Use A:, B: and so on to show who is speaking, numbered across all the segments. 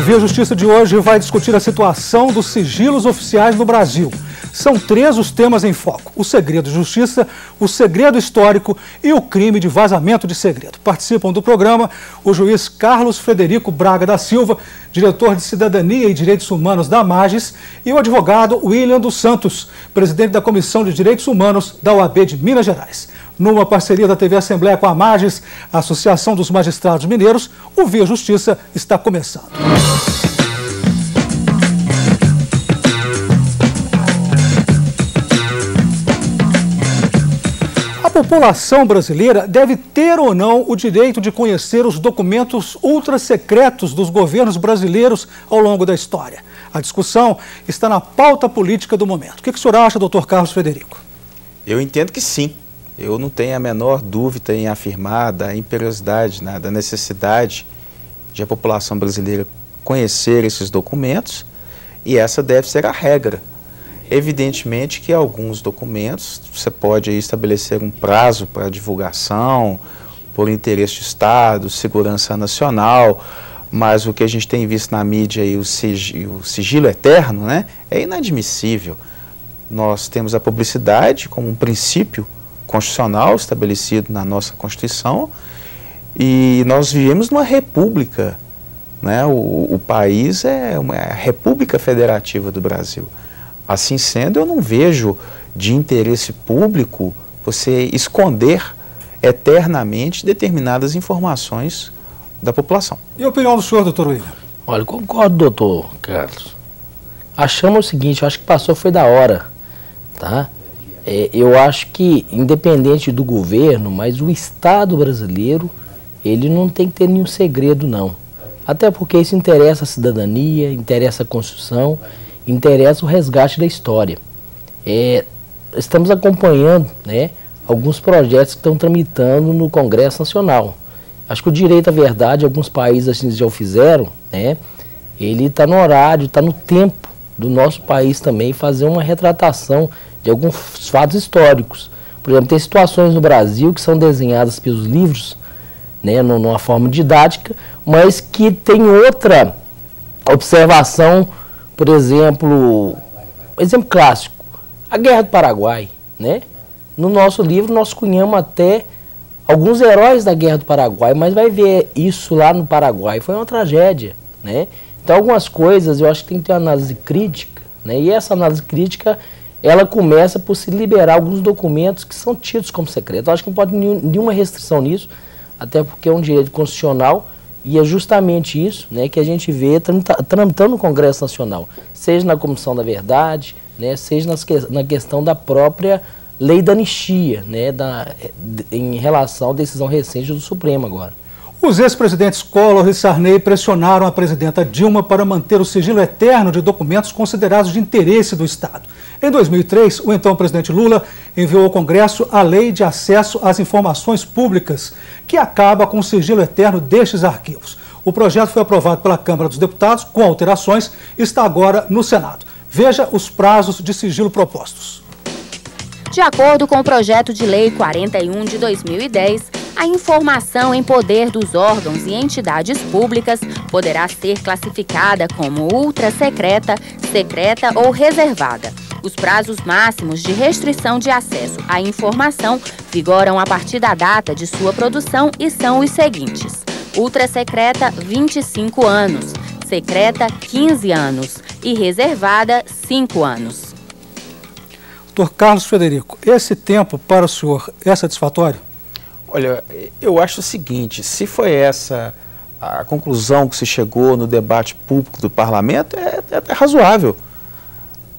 A: Via Justiça de hoje vai discutir a situação dos sigilos oficiais no Brasil. São 3 os temas em foco: o segredo de justiça, o segredo histórico e o crime de vazamento de segredo. Participam do programa o juiz Carlos Frederico Braga da Silva, diretor de Cidadania e Direitos Humanos da AMAGES, e o advogado William dos Santos, presidente da Comissão de Direitos Humanos da OAB de Minas Gerais. Numa parceria da TV Assembleia com a AMAGES, a Associação dos Magistrados Mineiros, o Via Justiça está começando. A população brasileira deve ter ou não o direito de conhecer os documentos ultrasecretos dos governos brasileiros ao longo da história. A discussão está na pauta política do momento. O que o senhor acha, doutor Carlos Frederico?
B: Eu entendo que sim. Eu não tenho a menor dúvida em afirmar da imperiosidade, né, da necessidade de a população brasileira conhecer esses documentos, e essa deve ser a regra. Evidentemente que alguns documentos você pode aí estabelecer um prazo para divulgação, por interesse de Estado, segurança nacional, mas o que a gente tem visto na mídia aí, o sigilo eterno, né, é inadmissível. Nós temos a publicidade como um princípio constitucional estabelecido na nossa Constituição, e nós vivemos numa república, né? O país é uma República Federativa do Brasil. Assim sendo, eu não vejo de interesse público você esconder eternamente determinadas informações da população.
A: E a opinião do senhor, doutor William?
C: Olha, concordo, doutor Carlos. Achamos o seguinte, eu acho que passou foi da hora, tá? Eu acho que, independente do governo, mas o Estado brasileiro, ele não tem que ter nenhum segredo, não. Até porque isso interessa a cidadania, interessa a Constituição, interessa o resgate da história. Estamos acompanhando, né, alguns projetos que estão tramitando no Congresso Nacional. Acho que o direito à verdade, alguns países assim já o fizeram, né, ele está no horário, está no tempo do nosso país também fazer uma retratação de alguns fatos históricos. Por exemplo, tem situações no Brasil que são desenhadas pelos livros, né, numa forma didática, mas que tem outra observação. Por exemplo clássico, a Guerra do Paraguai, né? No nosso livro nós cunhamos até alguns heróis da Guerra do Paraguai, mas vai ver isso lá no Paraguai, foi uma tragédia, né? Então algumas coisas eu acho que tem que ter uma análise crítica, né? E essa análise crítica, ela começa por se liberar alguns documentos que são tidos como secretos. Eu acho que não pode ter nenhuma restrição nisso, até porque é um direito constitucional, e é justamente isso, né, que a gente vê tramitando no Congresso Nacional, seja na Comissão da Verdade, né, seja na questão da própria lei da anistia, né, em relação à decisão recente do Supremo agora.
A: Os ex-presidentes Collor e Sarney pressionaram a presidenta Dilma para manter o sigilo eterno de documentos considerados de interesse do Estado. Em 2003, o então presidente Lula enviou ao Congresso a Lei de Acesso às Informações Públicas, que acaba com o sigilo eterno destes arquivos. O projeto foi aprovado pela Câmara dos Deputados com alterações e está agora no Senado. Veja os prazos de sigilo propostos.
D: De acordo com o projeto de lei 41 de 2010, a informação em poder dos órgãos e entidades públicas poderá ser classificada como ultrasecreta, secreta ou reservada. Os prazos máximos de restrição de acesso à informação vigoram a partir da data de sua produção e são os seguintes: ultrasecreta, 25 anos, secreta, 15 anos e reservada, 5 anos.
A: Doutor Carlos Frederico, esse tempo para o senhor é satisfatório?
B: Olha, eu acho o seguinte, se foi essa a conclusão que se chegou no debate público do parlamento, é razoável.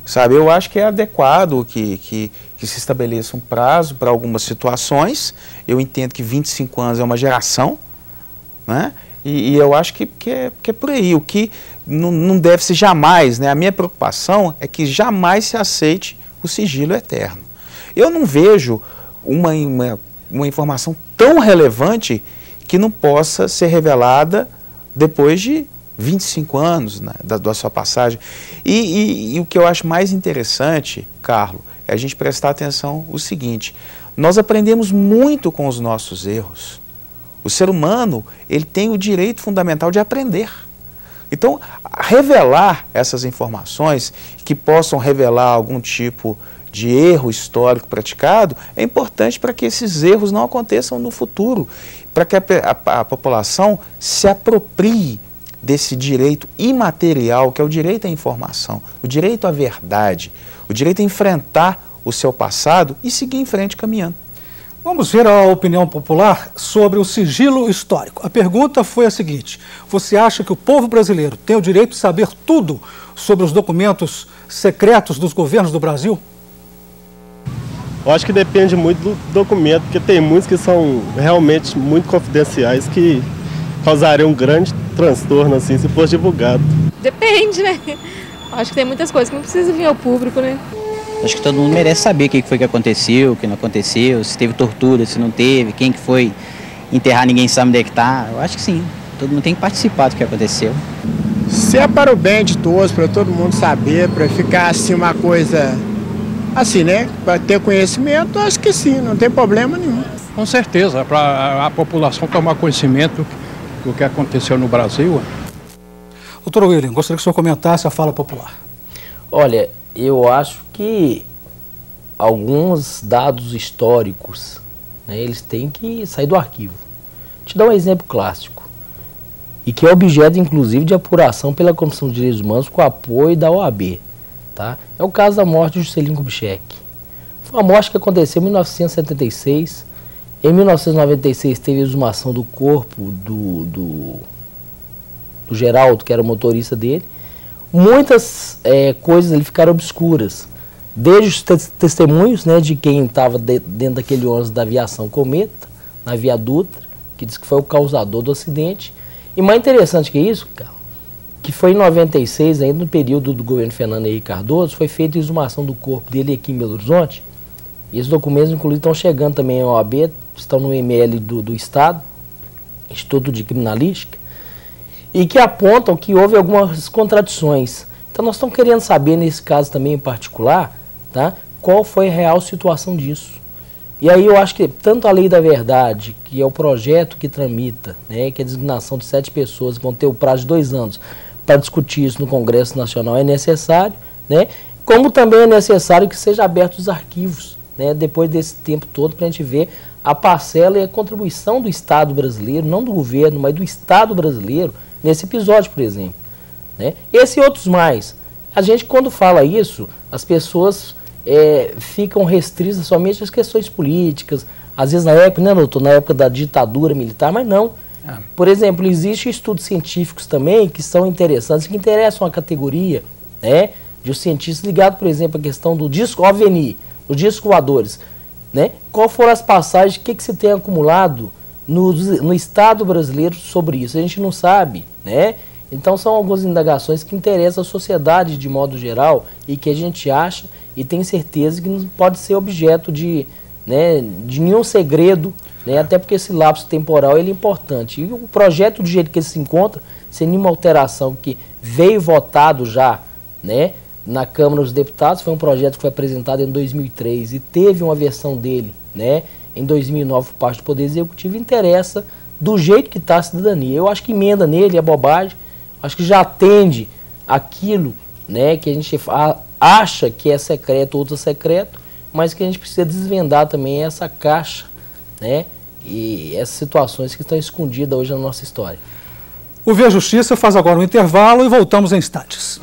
B: Sabe, eu acho que é adequado que se estabeleça um prazo para algumas situações. Eu entendo que 25 anos é uma geração, né? E eu acho que é por aí. O que não deve ser jamais, né? A minha preocupação é que jamais se aceite o sigilo eterno. Eu não vejo uma informação tão relevante que não possa ser revelada depois de 25 anos, né, da sua passagem. E o que eu acho mais interessante, Carlos, é a gente prestar atenção o seguinte: nós aprendemos muito com os nossos erros. O ser humano, ele tem o direito fundamental de aprender. Então, revelar essas informações que possam revelar algum tipo de erro histórico praticado é importante para que esses erros não aconteçam no futuro, para que a população se aproprie desse direito imaterial, que é o direito à informação, o direito à verdade, o direito a enfrentar o seu passado e seguir em frente caminhando.
A: Vamos ver a opinião popular sobre o sigilo histórico. A pergunta foi a seguinte: você acha que o povo brasileiro tem o direito de saber tudo sobre os documentos secretos dos governos do Brasil?
E: Eu acho que depende muito do documento, porque tem muitos que são realmente muito confidenciais que causariam um grande transtorno assim se fosse divulgado.
F: Depende, né? Acho que tem muitas coisas que não precisam vir ao público, né?
G: Acho que todo mundo merece saber o que foi que aconteceu, o que não aconteceu, se teve tortura, se não teve, quem que foi enterrar, ninguém sabe onde é que tá. Eu acho que sim, todo mundo tem que participar do que aconteceu.
H: Se é para o bem de todos, para todo mundo saber, para ficar assim uma coisa assim, né? Para ter conhecimento, acho que sim, não tem problema nenhum.
I: Com certeza, para a população tomar conhecimento do que aconteceu no Brasil.
A: Doutor William, gostaria que o senhor comentasse a fala popular.
C: Olha, eu acho que alguns dados históricos, né, eles têm que sair do arquivo. Vou te dar um exemplo clássico, e que é objeto, inclusive, de apuração pela Comissão de Direitos Humanos com apoio da OAB. Tá? É o caso da morte de Juscelino Kubitschek. Foi uma morte que aconteceu em 1976. Em 1996 teve a exumação do corpo do Geraldo, que era o motorista dele. Muitas coisas ali ficaram obscuras. Desde os testemunhos, né, de quem estava dentro daquele ônibus da aviação Cometa, na Via Dutra, que diz que foi o causador do acidente. E mais interessante que isso, cara, que foi em 96, ainda no período do governo Fernando Henrique Cardoso, foi feita a exumação do corpo dele aqui em Belo Horizonte. E esses documentos, inclusive, estão chegando também ao OAB, estão no e-mail do Estado, Instituto de Criminalística, e que apontam que houve algumas contradições. Então nós estamos querendo saber, nesse caso também em particular, tá, qual foi a real situação disso. E aí eu acho que tanto a Lei da Verdade, que é o projeto que tramita, né, que é a designação de 7 pessoas que vão ter o prazo de 2 anos para discutir isso no Congresso Nacional, é necessário, né, como também é necessário que sejam abertos os arquivos, né, depois desse tempo todo, para a gente ver a parcela e a contribuição do Estado brasileiro, não do governo, mas do Estado brasileiro, nesse episódio, por exemplo. Né? Esse e outros mais. A gente, quando fala isso, as pessoas ficam restritas somente às questões políticas, às vezes na época, né, doutor, na época da ditadura militar, mas não. Por exemplo, existem estudos científicos também que são interessantes, que interessam a categoria, né, de os cientistas ligados, por exemplo, à questão do disco OVNI, dos discos voadores. Né? Qual foram as passagens, o que se tem acumulado no Estado brasileiro sobre isso? A gente não sabe, né? Então são algumas indagações que interessam a sociedade de modo geral e que a gente acha e tem certeza que não pode ser objeto de nenhum segredo, né? Até porque esse lapso temporal ele é importante. E o projeto do jeito que ele se encontra, sem nenhuma alteração, que veio votado já, né, na Câmara dos Deputados, foi um projeto que foi apresentado em 2003 e teve uma versão dele, né, em 2009 por parte do Poder Executivo, interessa do jeito que está a cidadania. Eu acho que emenda nele é bobagem, acho que já atende aquilo, né, que a gente acha que é secreto, outro secreto, mas que a gente precisa desvendar também essa caixa, né, e essas situações que estão escondidas hoje na nossa história.
A: O Via Justiça faz agora um intervalo e voltamos em instantes.